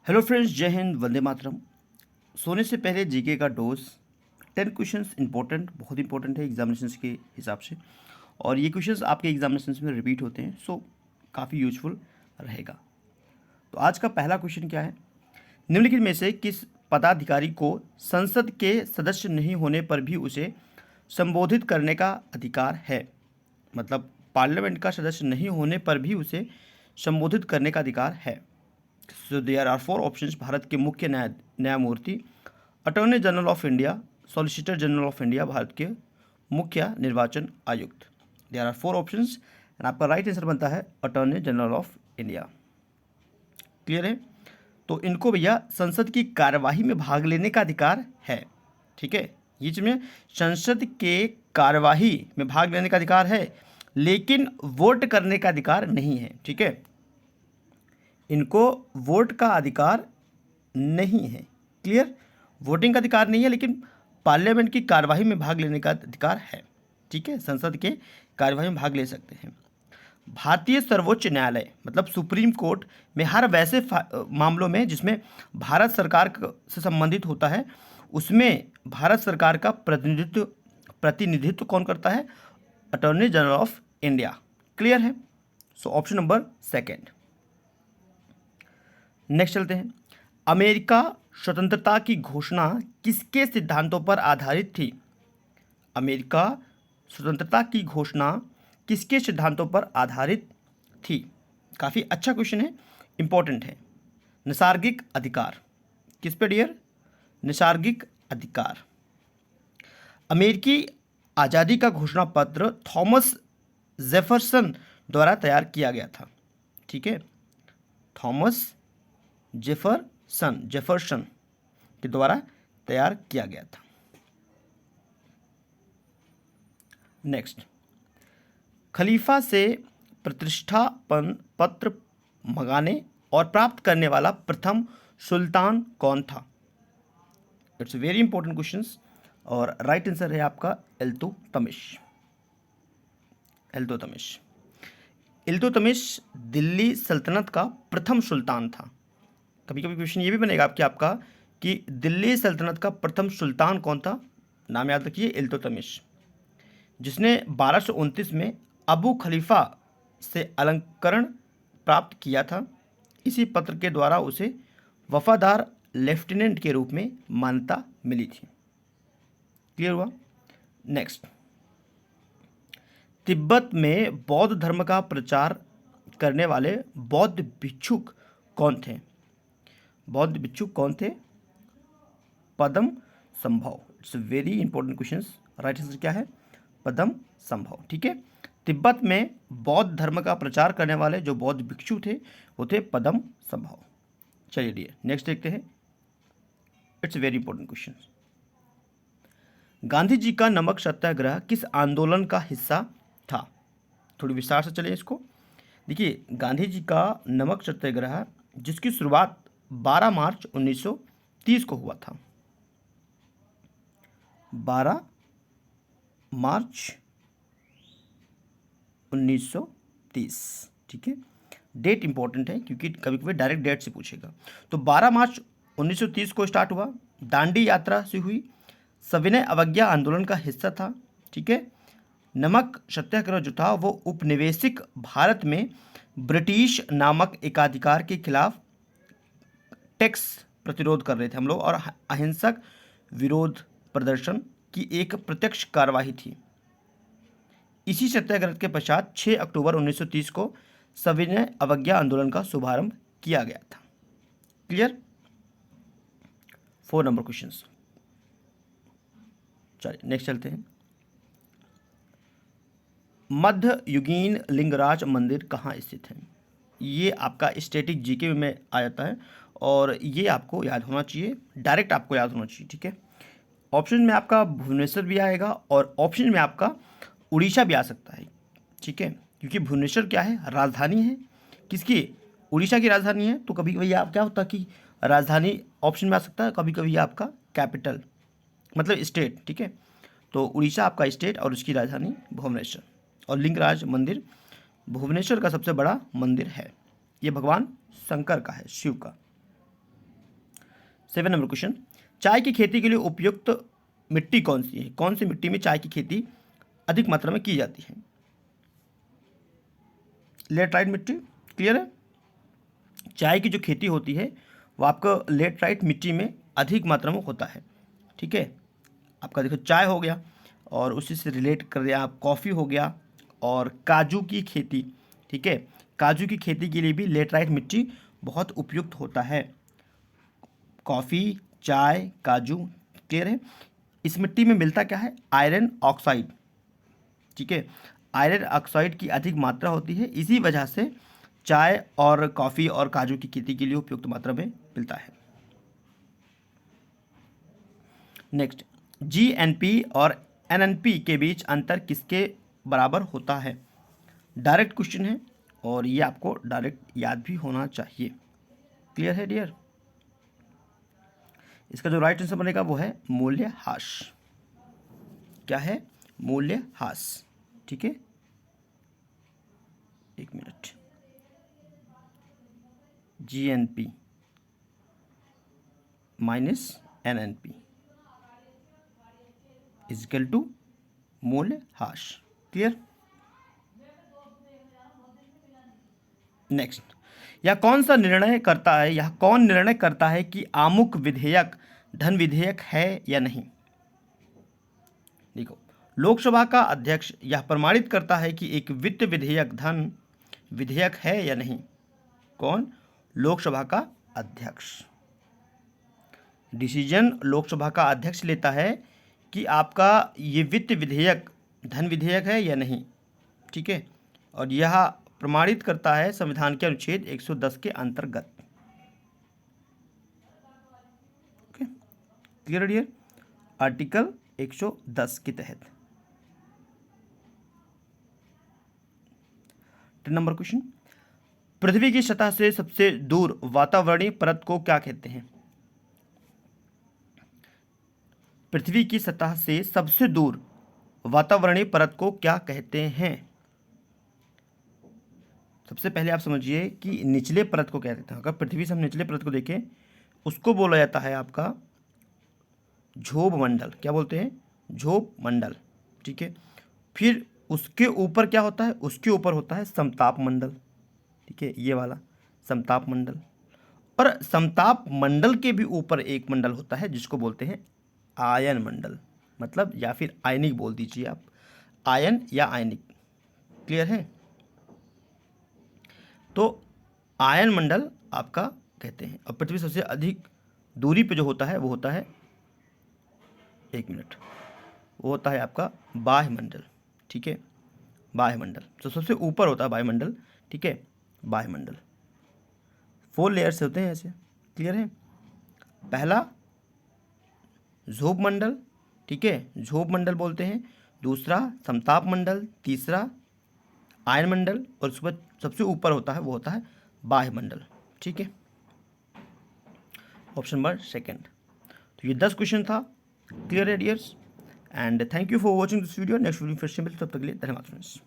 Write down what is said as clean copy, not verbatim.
Hello friends, जय हिंद, वंदे मातरम। सोने से पहले जीके का डोज 10 क्वेश्चंस इंपॉर्टेंट, बहुत इंपॉर्टेंट है एग्जामिनेशंस के हिसाब से। और ये क्वेश्चंस आपके एग्जामिनेशंस में रिपीट होते हैं, सो काफ़ी यूजफुल रहेगा। तो आज का पहला क्वेश्चन क्या है? निम्नलिखित में से किस पदाधिकारी को संसद के सदस्य नहीं होने पर भी उसे संबोधित करने का अधिकार है? मतलब पार्लियामेंट का सदस्य नहीं होने पर भी उसे संबोधित करने का अधिकार है। So there are 4 options. Bharat के मुख्य न्यायमूर्ति, attorney general of India, solicitor general of India, Bharat के मुख्य निर्वाचन आयुक्त। देयर आर 4 ऑप्शंस एंड आपका राइट आंसर बनता है attorney general of India. Clear है? तो इनको भैया संसद की कार्यवाही में भाग लेने का अधिकार है। ठीक है, ये चीज में संसद के कार्यवाही में भाग लेने का अधिकार है, लेकिन वोट करने का अधिकार नहीं है। ठीक है, इनको वोट का अधिकार नहीं है। क्लियर? वोटिंग का अधिकार नहीं है, लेकिन पार्लियामेंट की कार्यवाही में भाग लेने का अधिकार है। ठीक है, संसद के कार्यवाही में भाग ले सकते हैं। भारतीय सर्वोच्च न्यायालय मतलब सुप्रीम कोर्ट में हर वैसे मामलों में जिसमें भारत सरकार से संबंधित होता है, उसमें भारत सरकार का प्रतिनिधित्व कौन करता है? Attorney general of India. Clear है? So option number second. Next चलते हैं। अमेरिका स्वतंत्रता की घोषणा किसके सिद्धांतों पर आधारित थी? अमेरिका स्वतंत्रता की घोषणा किसके सिद्धांतों पर आधारित थी? काफ़ी अच्छा क्वेश्चन है, इंपॉर्टेंट है। नैसर्गिक अधिकार। किस पे डियर? नैसर्गिक अधिकार। अमेरिकी आज़ादी का घोषणा पत्र थॉमस जेफरसन द्वारा तैयार किया गया था। ठीक है, थॉमस जेफरसन के द्वारा तैयार किया गया था। नेक्स्ट, खलीफा से प्रतिष्ठापन पत्र मंगाने और प्राप्त करने वाला प्रथम सुल्तान कौन था? इट्स वेरी इंपॉर्टेंट क्वेश्चन और राइट आंसर है आपका इल्तुतमिश। इल्तुतमिश दिल्ली सल्तनत का प्रथम सुल्तान था। कभी कभी क्वेश्चन ये भी बनेगा आपका कि दिल्ली सल्तनत का प्रथम सुल्तान कौन था? नाम याद रखिए, इल्तुतमिश, जिसने 1229 में अबू खलीफा से अलंकरण प्राप्त किया था। इसी पत्र के द्वारा उसे वफादार लेफ्टिनेंट के रूप में मान्यता मिली थी। क्लियर हुआ? नेक्स्ट, तिब्बत में बौद्ध धर्म का प्रचार करने वाले बौद्ध भिक्षुक कौन थे? बौद्ध भिक्षुक कौन थे? पद्म संभव। It's very important question. Right answer क्या है? पद्म संभव। ठीक है, तिब्बत में बौद्ध धर्म का प्रचार करने वाले जो बौद्ध भिक्षु थे वो थे पद्म संभव। चलिए डियर, नेक्स्ट देखते हैं। It's very important question. Gandhi ji का नमक सत्याग्रह किस आंदोलन का हिस्सा था? थोड़ी विस्तार से चलिए इसको। देखिए, गांधी जी का नमक सत्याग्रह जिसकी शुरुआत 12 मार्च 1930 को हुआ था। 12 मार्च 1930। ठीक है, डेट इंपॉर्टेंट है क्योंकि कभी कभी डायरेक्ट डेट से पूछेगा। तो 12 मार्च 1930 को स्टार्ट हुआ, दांडी यात्रा से हुई, सविनय अवज्ञा आंदोलन का हिस्सा था। ठीक है, नमक सत्याग्रह जो था वो उपनिवेशिक भारत में ब्रिटिश नामक एकाधिकार के खिलाफ टैक्स प्रतिरोध कर रहे थे हम लोग, और अहिंसक विरोध प्रदर्शन की एक प्रत्यक्ष कार्यवाही थी। इसी सत्याग्रह के पश्चात 6 अक्टूबर 1930 को सविनय अवज्ञा आंदोलन का शुभारंभ किया गया था। क्लियर? 4 number question. चलिए नेक्स्ट चलते हैं। मध्ययुगीन लिंगराज मंदिर कहाँ स्थित है? ये आपका स्टैटिक जीके में आ जाता है और ये आपको याद होना चाहिए, डायरेक्ट आपको याद होना चाहिए। ठीक है, ऑप्शन में आपका भुवनेश्वर भी आएगा और ऑप्शन में आपका उड़ीसा भी आ सकता है। ठीक है, क्योंकि भुवनेश्वर क्या है? राजधानी है। किसकी? उड़ीसा की राजधानी है। तो कभी कभी आप क्या होता है कि राजधानी ऑप्शन में आ सकता है, कभी कभी आपका कैपिटल मतलब स्टेट। ठीक है, तो उड़ीसा आपका स्टेट और उसकी राजधानी भुवनेश्वर। और लिंगराज मंदिर भुवनेश्वर का सबसे बड़ा मंदिर है। ये भगवान शंकर का है, शिव का। 7 नंबर क्वेश्चन, चाय की खेती के लिए उपयुक्त मिट्टी कौन सी है? कौन सी मिट्टी में चाय की खेती अधिक मात्रा में की जाती है? लेटराइट मिट्टी। क्लियर है? चाय की जो खेती होती है वो आपका लेटराइट मिट्टी में अधिक मात्रा में होता है। ठीक है, आपका देखो चाय हो गया और उसी से रिलेट कर दिया आप कॉफ़ी हो गया और काजू की खेती। ठीक है, काजू की खेती के लिए भी लेटराइट मिट्टी बहुत उपयुक्त होता है। कॉफ़ी, चाय, काजू। क्लियर है? इस मिट्टी में मिलता क्या है? Iron oxide. ठीक है, आयरन ऑक्साइड की अधिक मात्रा होती है, इसी वजह से चाय और कॉफ़ी और काजू की खेती के लिए उपयुक्त मात्रा में मिलता है। नेक्स्ट, जीएनपी और एनएनपी के बीच अंतर किसके बराबर होता है? डायरेक्ट क्वेश्चन है और ये आपको डायरेक्ट याद भी होना चाहिए। क्लियर है डियर? इसका जो राइट आंसर बनेगा वो है मूल्यह्रास। क्या है? मूल्यह्रास। ठीक है, एक minute. GNP minus NNP equal to मूल्यह्रास। क्लियर? नेक्स्ट, यह कौन निर्णय करता है कि आमुख विधेयक धन विधेयक है या नहीं? देखो, लोकसभा का अध्यक्ष यह प्रमाणित करता है कि एक वित्त विधेयक धन विधेयक है या नहीं। कौन? लोकसभा का अध्यक्ष। डिसीजन लोकसभा का अध्यक्ष लेता है कि आपका ये वित्त विधेयक धन विधेयक है या नहीं। ठीक है, और यह प्रमाणित करता है संविधान के अनुच्छेद 110 के अंतर्गत। Okay, clear dear? आर्टिकल 110 के तहत। 10 नंबर क्वेश्चन, पृथ्वी की सतह से सबसे दूर वातावरणीय परत को क्या कहते हैं? पृथ्वी की सतह से सबसे दूर वातावरणीय परत को क्या कहते हैं? सबसे पहले आप समझिए कि निचले परत को क्या कहते हैं। अगर पृथ्वी से हम निचले परत को देखें उसको बोला जाता है आपका क्षोभ मंडल। क्या बोलते हैं? क्षोभ मंडल। ठीक है, फिर उसके ऊपर क्या होता है? उसके ऊपर होता है समताप मंडल। ठीक है, ये वाला समताप मंडल। और समताप मंडल के भी ऊपर एक मंडल होता है जिसको बोलते हैं आयन मंडल, मतलब या फिर आयनिक बोल दीजिए आप, आयन या आयनिक। क्लियर है? तो आयन मंडल आपका कहते हैं। और पृथ्वी सबसे अधिक दूरी पे जो होता है वो होता है, एक मिनट, वो होता है आपका वायुमंडल। ठीक है, वायुमंडल तो सबसे ऊपर होता है वायुमंडल। ठीक है, वायुमंडल 4 लेयर से होते हैं ऐसे। क्लियर है? पहला क्षोभ मंडल। ठीक है, क्षोभ मंडल बोलते हैं। दूसरा समताप मंडल। तीसरा आयन मंडल और उसके बाद सबसे ऊपर होता है वो होता है वायुमंडल। ठीक है, ऑप्शन नंबर सेकंड। तो ये 10 क्वेश्चन था। क्लियर है dears? And thank you for watching this video. Next video फिर से मिलते, तब तक के लिए धन्यवाद फ्रेंड्स।